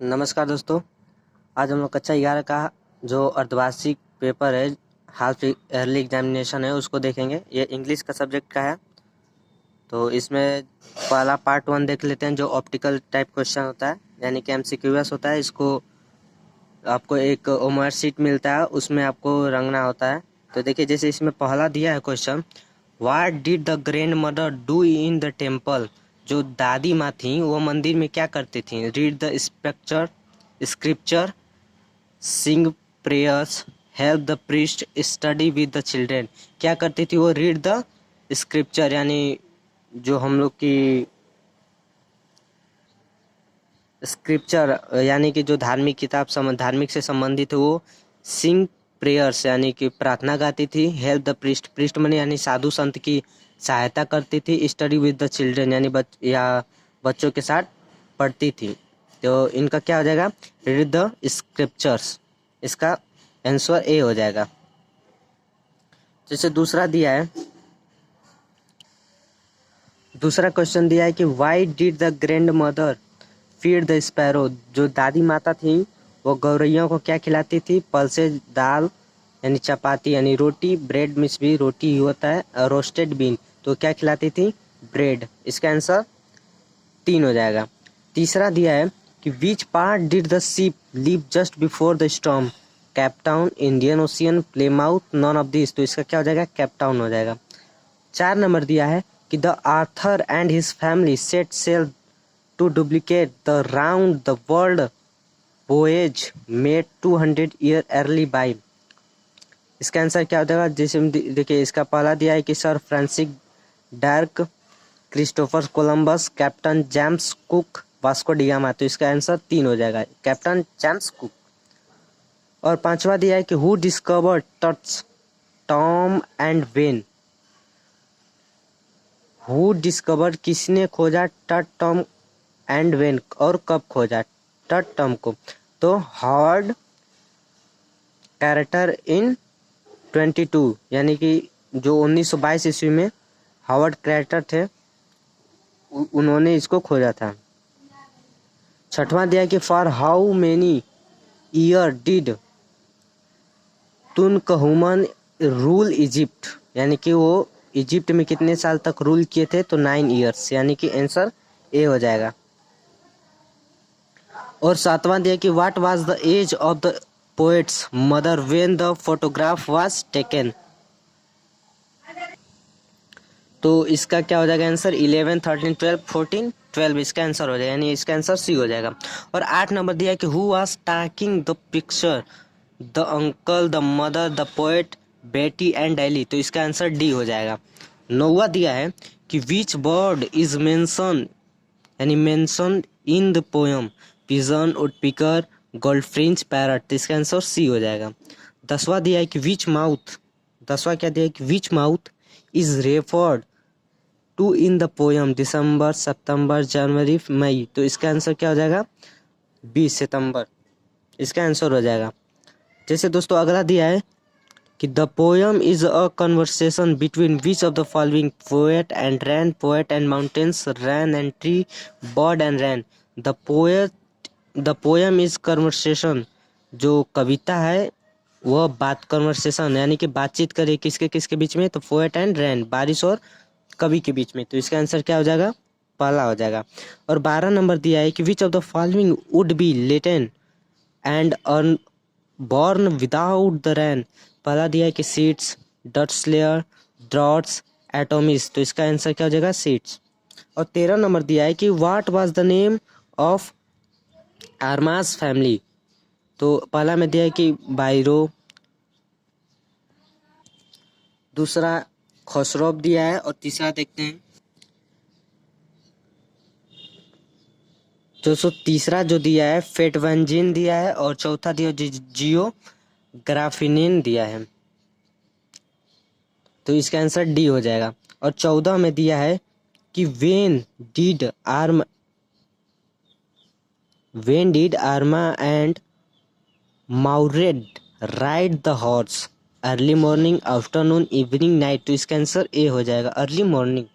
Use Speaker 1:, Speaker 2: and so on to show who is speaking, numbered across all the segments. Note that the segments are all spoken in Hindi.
Speaker 1: नमस्कार दोस्तों। आज हम लोग कक्षा 11 का जो अर्धवार्षिक पेपर है, हाफ ईयरली एग्जामिनेशन है, उसको देखेंगे। ये इंग्लिश का सब्जेक्ट का है। तो इसमें पहला पार्ट 1 देख लेते हैं, जो ऑप्टिकल टाइप क्वेश्चन होता है, यानी कि एमसीक्यूएस होता है। इसको आपको एक ओमर शीट मिलता है, उसमें आपको रंगना होता है। तो देखिए, जैसे इसमें पहला दिया है question, what did the grand mother do in the temple. जो दादी माँ थी वो मंदिर में क्या करती थी? Read the scripture, sing prayers, help the priest, study with the children. क्या करती थी वो? रीड द स्क्रिप्चर, यानी जो हम लोग की स्क्रिप्चर यानी कि जो धार्मिक किताब धार्मिक से संबंधित है वो। सिंग प्रेयर्स यानी कि प्रार्थना गाती थी। हेल्प द प्रीस्ट, प्रीस्ट मने यानी साधु संत की सहायता करती थी। स्टडी विद द चिल्ड्रेन यानी बच्चों के साथ पढ़ती थी। तो इनका क्या हो जाएगा? Read the scriptures. इसका आंसर ए हो जाएगा। जैसे दूसरा दिया है, दूसरा क्वेश्चन दिया है कि why did the grand mother feed the sparrow. जो दादी माता थी वो गौरैयों को क्या खिलाती थी? पल्सेज, दाल यानी चपाती यानी रोटी, ब्रेड मिस भी रोटी ही होता है, और रोस्टेड बीन। तो क्या खिलाती थी? ब्रेड। इसका आंसर 3 हो जाएगा। तीसरा दिया है कि which part did the ship leave just before the storm. Cape Town, Indian Ocean, Plymouth, none of this. तो इसका क्या हो जाएगा? कैप टाउन हो जाएगा। 4 नंबर दिया है कि the Arthur and his family set sail to duplicate the round the world voyage made 200 year early by. इसका आंसर क्या हो जाएगा? जैसे देखिए, इसका पहला दिया है कि sir Francis dark, Christopher Columbus, captain James cook, Vasco da Gama. तो इसका आंसर 3 हो जाएगा, कैप्टन जेम्स कुक। और 5वां दिया है कि who discovered touch Tom and when. Who discovered, किसने खोजा टट टॉम एंड वेन, और कब खोजा टट टॉम को? तो हार्ड कैरेक्टर इन 22 यानी कि जो 1922 ईस्वी में हार्वर्ड कैरेक्टर थे, उन्होंने इसको खोजा था। 6वां दिया कि for how many year did Tutankhamun rule Egypt. यानी कि वो इजिप्ट में कितने साल तक रूल किए थे? तो 9 ईयर्स, यानी कि आंसर ए हो जाएगा। और 7वां दिया कि what was the age of the poet's mother when the photograph was taken. तो इसका क्या हो जाएगा आंसर? 11, 13, 12, 14, 12 इसका आंसर हो जाएगा, यानी इसका आंसर सी हो जाएगा। और 8 नंबर दिया कि who was talking the picture, the uncle, the mother, the poet, Betty and Dolly. तो इसका आंसर डी हो जाएगा। 9वां दिया है कि विच बर्ड इज मेंशन यानी mention in the poem, pigeon, woodpecker, goldfinch, parrot. तो इसका आंसर सी हो जाएगा। 10वां दिया है कि विच माउथ, 10वां क्या दिया है कि which month is referred to in the poem, December, September, January, May. तो इसका आंसर क्या हो जाएगा? 20 सितंबर इसका आंसर हो जाएगा। जैसे दोस्तों अगला दिया है कि the poem is a conversation between which of the following, poet and rain, poet and mountains, rain and tree, bird and rain. The poem is conversation. जो कविता है वह कन्वर्सेशन यानी कि बातचीत करे किसके किसके बीच में? तो पोएट एंड रैन, बारिश और कवि के बीच में। तो इसका आंसर क्या हो जाएगा? पहला हो जाएगा। और 12 नंबर दिया है कि which of the following would be laden and borne without the rain. पहला दिया है कि सीड्स, डस्ट लेयर, ड्रॉट्स, एटोमिस। तो इसका आंसर क्या हो जाएगा? सीड्स। और 13 नंबर दिया है कि what was the name of Arma's family. तो पहला में दिया है कि बायरो, दूसरा खसरोव दिया है, और तीसरा देखते हैं तीसरा जो दिया है फेटवेंजिन दिया है, और चौथा दिया जियोग्राफिनिन दिया है। तो इसका आंसर डी हो जाएगा। और 14 में दिया है कि when did Arma and Mourad ride the horse, early morning, afternoon, evening, night. तो इसका आंसर ए हो जाएगा, अर्ली मॉर्निंग।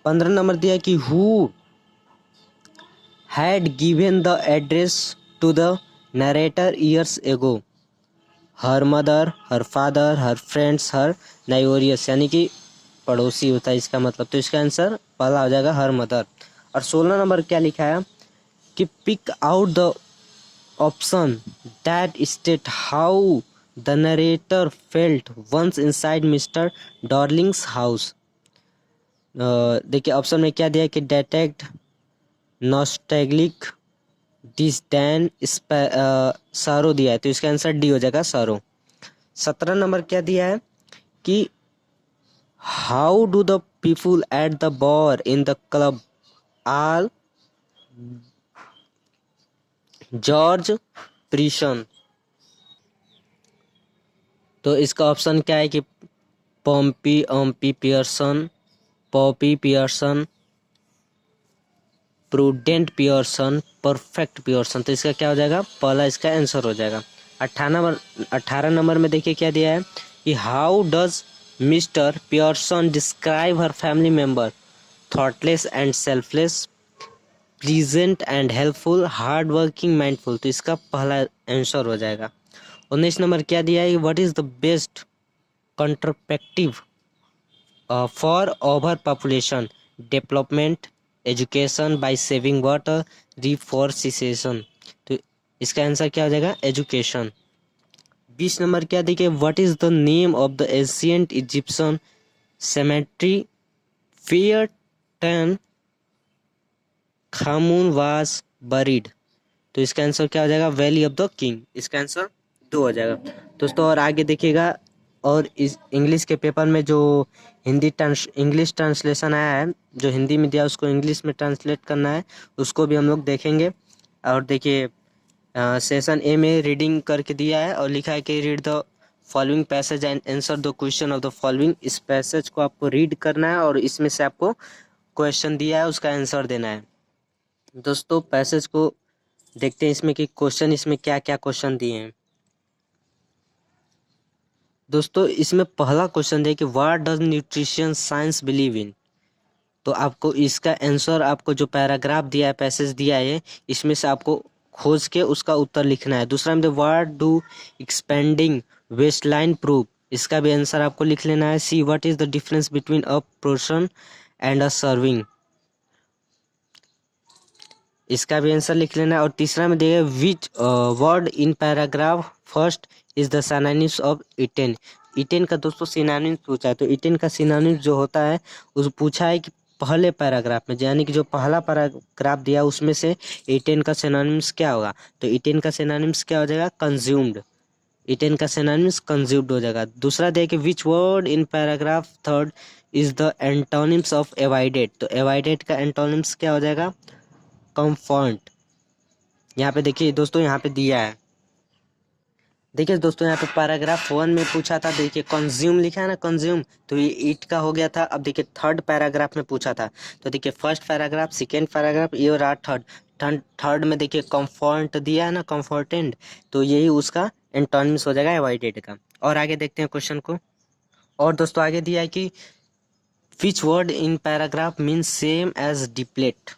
Speaker 1: 15 नंबर दिया कि who had given the address to the narrator years ago, her mother, her father, her friends, her neighbours, यानी कि पड़ोसी होता है इसका मतलब। तो इसका आंसर पहला हो जाएगा हर मदर। और 16 नंबर क्या लिखा है कि pick out the option that state how the narrator felt once inside mister Darling's house. देखिए ऑप्शन में क्या दिया है कि डिटेक्ट, नॉस्टैल्जिक, डिस्डेन, सारो दिया है। तो इसका आंसर डी हो जाएगा, सारो। 17 नंबर क्या दिया है कि how do the people at the bar in the club all George Pearson. तो इसका ऑप्शन क्या है कि पॉम्पी, ओम्पी Pearson, Poppy Pearson, prudent Pearson, perfect Pearson. तो इसका क्या हो जाएगा, पहला इसका आंसर हो जाएगा। 18 नंबर में देखिए क्या दिया है कि how does mister Pearson describe her family member, thoughtless and selfless, pleasant and helpful, hard working, mindful. तो इसका पहला आंसर हो जाएगा। 19 नंबर क्या दिया है, what is the best contraceptive for over population, development, education by saving water, reforestation. तो इसका आंसर क्या हो जाएगा, एजुकेशन। 20 नंबर क्या देखिए, what is the name of the ancient Egyptian cemetery where Tutankhamun was buried. तो इसका आंसर क्या हो जाएगा, वैली ऑफ द किंग। इसका आंसर 2 हो जाएगा दोस्तों। और आगे देखिएगा, और इस इंग्लिश के पेपर में जो इंग्लिश ट्रांसलेशन आया है, जो हिंदी में दिया उसको इंग्लिश में ट्रांसलेट करना है, उसको भी हम लोग देखेंगे। और देखिए सेशन ए में रीडिंग करके दिया है और लिखा है कि read the following passage and answer the question of the following. इस पैसेज को आपको रीड करना है और इसमें से आपको क्वेश्चन दिया है उसका आंसर देना है। दोस्तों पैसेज को देखते हैं इसमें कि क्वेश्चन इसमें क्या क्या क्वेश्चन दिए हैं। दोस्तों इसमें पहला क्वेश्चन दिया कि what does nutrition science believe in. तो आपको इसका आंसर, आपको जो पैराग्राफ दिया है, पैसेज दिया है, इसमें से आपको खोज के उसका उत्तर लिखना है। दूसरा में what do expending waste line proof, इसका भी आंसर आपको लिख लेना है। See what is the difference between a portion and a serving, इसका भी आंसर लिख लेना है। और तीसरा में देखिए विच word in paragraph first is the synonyms of eaten. Eaten का दोस्तों सिनोनिम्स पूछा है, तो इटेन का सिनोनिम्स जो होता है उस पूछा है कि पहले पैराग्राफ में, यानी कि जो पहला पैराग्राफ दिया उसमें से इटेन का सिनोनिम्स क्या होगा। तो इटेन का सिनोनिम्स क्या हो जाएगा, कंज्यूम्ड। इटेन का सिनोनिम्स कंज्यूम्ड हो जाएगा। दूसरा देखिए विच word in paragraph third is the antonyms of avoided. तो एवॉइडेड का एंटोनिम्स क्या हो जाएगा, कंफर्ट। यहाँ पे देखिए दोस्तों, यहाँ पे दिया है, देखिए दोस्तों यहाँ पे पैराग्राफ 1 में पूछा था, देखिए कंज्यूम लिखा है ना, कंज्यूम, तो ये ईट का हो गया था। अब देखिए थर्ड पैराग्राफ में पूछा था, तो देखिए फर्स्ट पैराग्राफ, सेकेंड पैराग्राफ, ये और थर्ड में देखिए कंफर्ट दिया है ना, कंफर्टेंट, तो यही उसका एंटोनिम्स हो जाएगा एवॉइडेड का। और आगे देखते हैं क्वेश्चन को। और दोस्तों आगे दिया है कि which word in paragraph means same as deplete.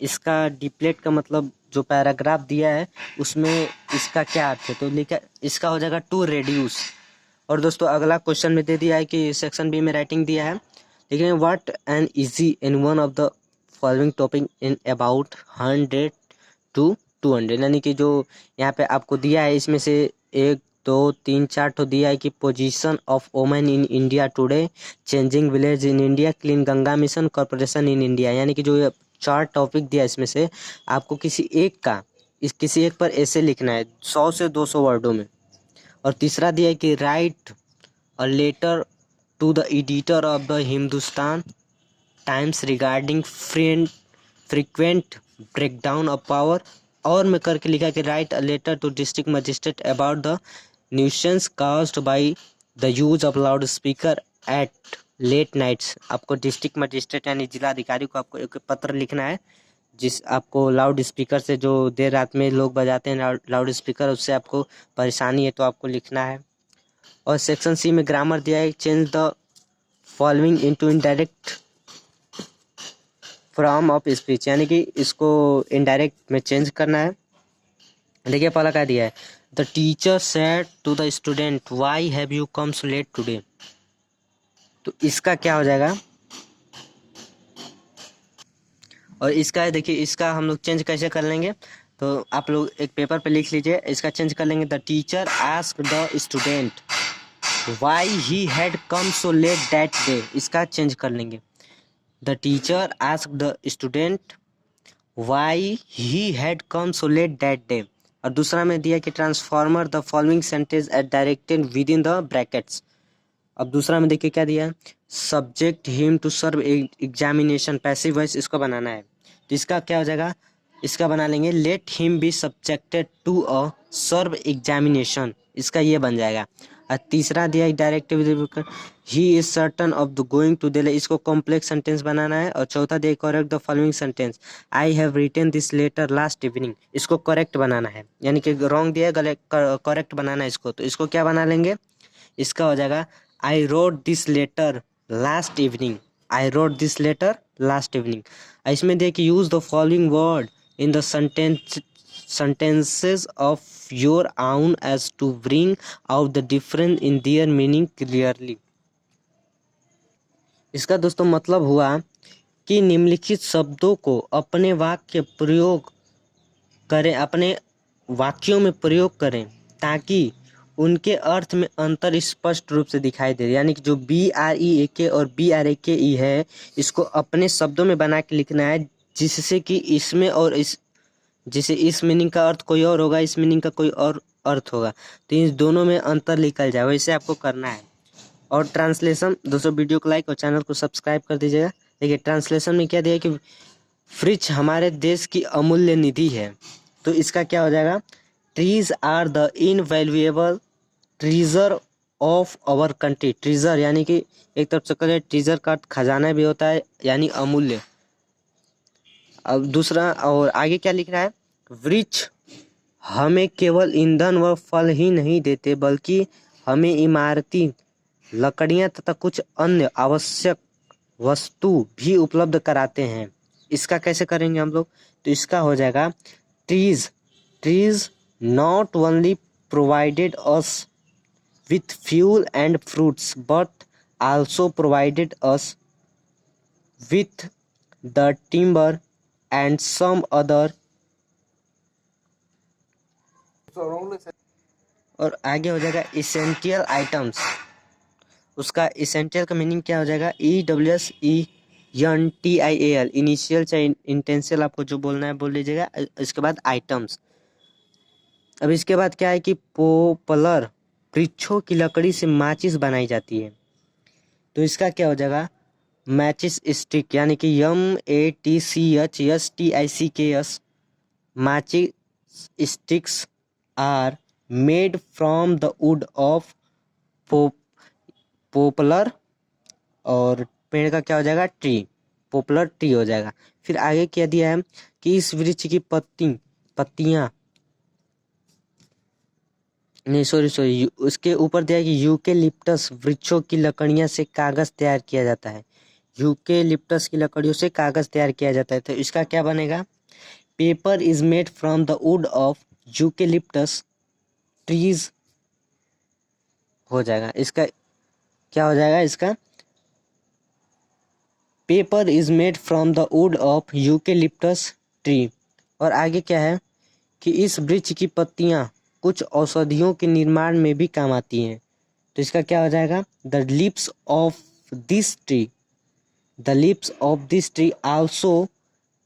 Speaker 1: इसका डिप्लेट का मतलब जो पैराग्राफ दिया है उसमें इसका क्या अर्थ है, तो लिखा इसका हो जाएगा टू रेड्यूस। और दोस्तों अगला क्वेश्चन में दे दिया है कि सेक्शन बी में राइटिंग दिया है, लेकिन what an easy in one of the following topic in about 100 to 200, यानी कि जो यहाँ पे आपको दिया है इसमें से 1 2 3 4 तो दिया है कि position of women in India today, changing village in India, clean Ganga mission, corporation in India. यानी कि जो ये 4 टॉपिक दिया है इसमें से आपको किसी एक पर ऐसे लिखना है 100 से 200 वर्डों में। और तीसरा दिया है कि write a letter to the editor of the Hindustan Times regarding frequent breakdown of power. और में करके लिखा कि write a letter to district magistrate about the nuisance caused by the use of loud speaker at late nights. आपको डिस्ट्रिक्ट मजिस्ट्रेट यानी जिला अधिकारी को आपको एक पत्र लिखना है, जिस आपको लाउड स्पीकर से जो देर रात में लोग बजाते हैं लाउड स्पीकर, उससे आपको परेशानी है, तो आपको लिखना है। और सेक्शन सी में ग्रामर दिया है, change the following into indirect form of speech, यानी कि इसको इनडायरेक्ट में चेंज करना है। देखिए पहला क्या दिया है, the teacher said to the student why have you come so late today. तो इसका क्या हो जाएगा, और इसका देखिए इसका हम लोग चेंज कैसे कर लेंगे, तो आप लोग एक पेपर पे लिख लीजिए, इसका चेंज कर लेंगे, the teacher ask the student why he had come so late that day. इसका चेंज कर लेंगे, the teacher ask the student why he had come so late that day. और दूसरा में दिया कि transformer the following sentence at directed with in the brackets. अब दूसरा में देखिए क्या दिया है, subject him to serve examination, passive voice इसको बनाना है। तो इसका क्या हो जाएगा, इसका बना लेंगे let him be subjected to a serve examination, इसका ये बन जाएगा। और तीसरा दिया है directive he is certain of the going to Delhi, इसको कॉम्प्लेक्स सेंटेंस बनाना है। और चौथा दिया correct the following sentence, I have written this letter last evening, इसको करेक्ट बनाना है, यानी कि रॉन्ग दिया है करेक्ट बनाना है इसको। तो इसको क्या बना लेंगे, इसका हो जाएगा I wrote this letter last evening, I wrote this letter last evening. इसमें देखिए use the following word in the sentences of your own as to bring out the difference in their meaning clearly। इसका दोस्तों मतलब हुआ कि निम्नलिखित शब्दों को अपने वाक्य प्रयोग करें, अपने वाक्यों में प्रयोग करें ताकि उनके अर्थ में अंतर स्पष्ट रूप से दिखाई दे। यानी कि जो BREAK और BRAKE है इसको अपने शब्दों में बना के लिखना है, जिससे कि इसमें और इस जैसे इस मीनिंग का अर्थ कोई और होगा, इस मीनिंग का कोई और अर्थ होगा, तो इन दोनों में अंतर निकल जाए, वैसे आपको करना है। और ट्रांसलेशन दोस्तों, वीडियो को लाइक और चैनल को सब्सक्राइब कर दीजिएगा। देखिए ट्रांसलेशन में क्या दिया कि वृक्ष हमारे देश की अमूल्य निधि है, तो इसका क्या हो जाएगा, trees are the invaluable treasure of our country. Treasure यानी कि एक तरफ से कहें ट्रीजर का खजाना भी होता है, यानी अमूल्य। अब दूसरा और आगे क्या लिख रहा है, वृक्ष हमें केवल ईंधन व फल ही नहीं देते बल्कि हमें इमारती लकड़ियां तथा कुछ अन्य आवश्यक वस्तु भी उपलब्ध कराते हैं। इसका कैसे करेंगे हम लोग, तो इसका हो जाएगा trees trees not only provided us with fuel and fruits but also provided us with the timber and some other। और आगे हो जाएगा essential आइटम्स, उसका essential का मीनिंग क्या हो जाएगा, EWSENTIAL, इनिशियल चाहे इंटेंशियल आपको जो बोलना है बोल लीजिएगा। इसके बाद आइटम्स। अब इसके बाद क्या है कि पोपलर वृक्षों की लकड़ी से माचिस बनाई जाती है, तो इसका क्या हो जाएगा, मैचिस स्टिक, यानी कि MATCHSTICKS। Matchsticks are made from the wood of poplar, और पेड़ का क्या हो जाएगा, ट्री, पोपलर ट्री हो जाएगा। फिर आगे क्या दिया है कि इस वृक्ष की पत्तियां नहीं सॉरी उसके ऊपर दिया है कि यूकेलिप्टस वृक्षों की लकड़ियां से कागज तैयार किया जाता है, यूकेलिप्टस की लकड़ियों से कागज तैयार किया जाता है। तो इसका क्या बनेगा, paper is made from the wood of eucalyptus trees हो जाएगा। इसका क्या हो जाएगा, इसका paper is made from the wood of eucalyptus tree. और आगे क्या है कि इस वृक्ष की पत्तियां कुछ औषधियों के निर्माण में भी काम आती हैं, तो इसका क्या हो जाएगा, the lips of this tree, the lips of this tree also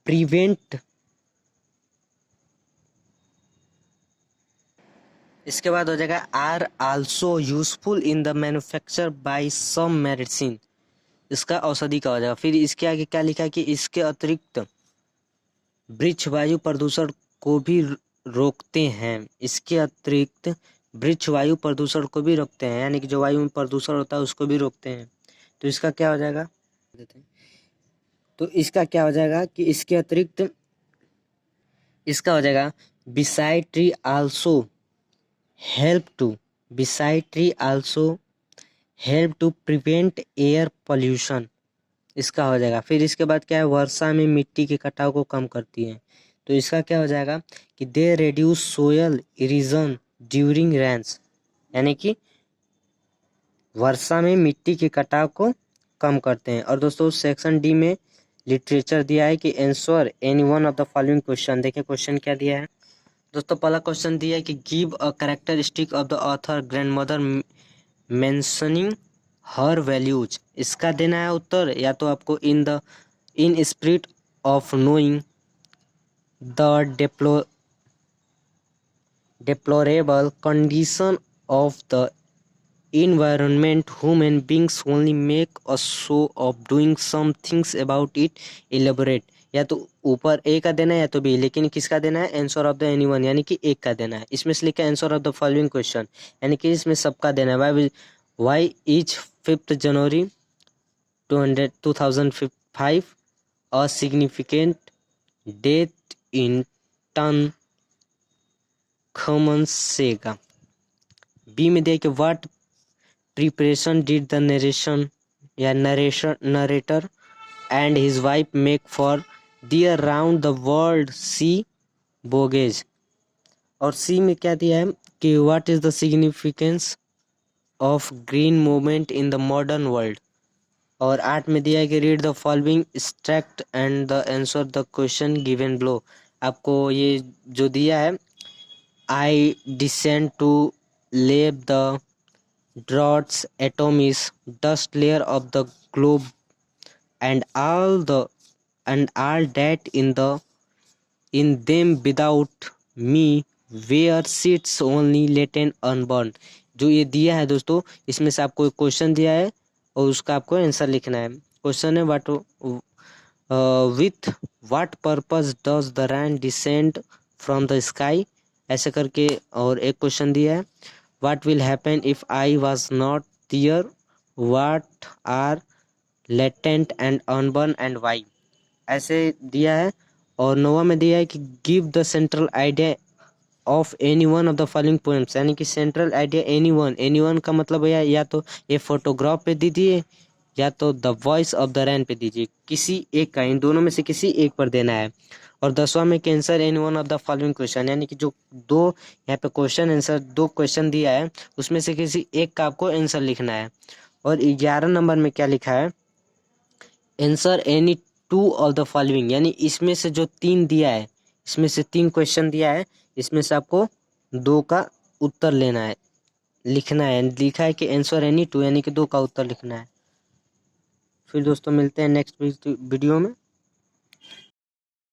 Speaker 1: prevent. इसके बाद हो जाएगा are also useful in the manufacture by some medicine, इसका औषधि का हो जाएगा। फिर इसके आगे क्या लिखा है कि इसके अतिरिक्त वृक्ष वायु प्रदूषण को भी रोकते हैं, इसके अतिरिक्त वृक्ष वायु प्रदूषण को भी रोकते हैं, यानी कि जो वायु में प्रदूषण होता है उसको भी रोकते हैं। तो इसका क्या हो जाएगा, तो इसका क्या हो जाएगा कि इसके अतिरिक्त इसका हो जाएगा beside tree also help to, beside tree also help to prevent air pollution, इसका हो जाएगा। फिर इसके बाद क्या है, वर्षा में मिट्टी के कटाव को कम करती है, तो इसका क्या हो जाएगा कि they reduce soil erosion during rains, यानी कि वर्षा में मिट्टी के कटाव को कम करते हैं। और दोस्तों सेक्शन डी में लिटरेचर दिया है कि answer any one of the following question. देखिए क्वेश्चन क्या दिया है दोस्तों। पहला क्वेश्चन दिया है कि give a characteristic of the author grandmother mentioning her values. इसका देना है उत्तर, या तो आपको in spirit of knowing the deplorable condition of the environment, human beings only make a show of doing some things about it, elaborate। या तो ऊपर ए का देना है या तो बी, लेकिन किसका देना है, आंसर ऑफ द एनीवन, यानी कि एक का देना है। इसमें से लिखा है answer of the following question, यानी कि इसमें सबका देना है। Why is 5 January 2005 a significant date in Tutankhamun's saga. B में दिया कि what preparation did the narrator and his wife make for their round the world sea बोगेज। और सी में क्या दिया है कि what is the significance of green movement in the modern world. और 8 में दिया है कि read the following extract and the answer the question given below. आपको ये जो दिया है, I descend to leave the droughts atom is dust layer of the globe and all that in them without me where sits only latent unburned। जो ये दिया है दोस्तों, इसमें से आपको एक क्वेश्चन दिया है और उसका आपको आंसर लिखना है। क्वेश्चन है with what purpose does the rain descend from the sky, ऐसे करके। और एक क्वेश्चन दिया है what will happen if I was not there, what are latent and unburn and why, ऐसे दिया है। और 9वां में दिया है कि give the central idea of any one of the following poems, यानी कि सेंट्रल आइडिया एनी वन का मतलब है या तो ये फोटोग्राफ पे दीजिए या तो the voice of the rain पे दीजिए, किसी एक का, इन दोनों में से किसी एक पर देना है। और 10वां में cancer any one of the following question, यानी कि जो दो यहाँ पे क्वेश्चन आंसर दो क्वेश्चन दिया है उसमें से किसी एक का आपको आंसर लिखना है। और 11 नंबर में क्या लिखा है, answer any 2 of the following, यानी इसमें से जो 3 दिया है, इसमें से 3 क्वेश्चन दिया है, इसमें से आपको 2 का उत्तर लेना है, लिखना है। लिखा है कि आंसर एनी 2, यानी कि 2 का उत्तर लिखना है। फिर दोस्तों मिलते हैं नेक्स्ट वीडियो में।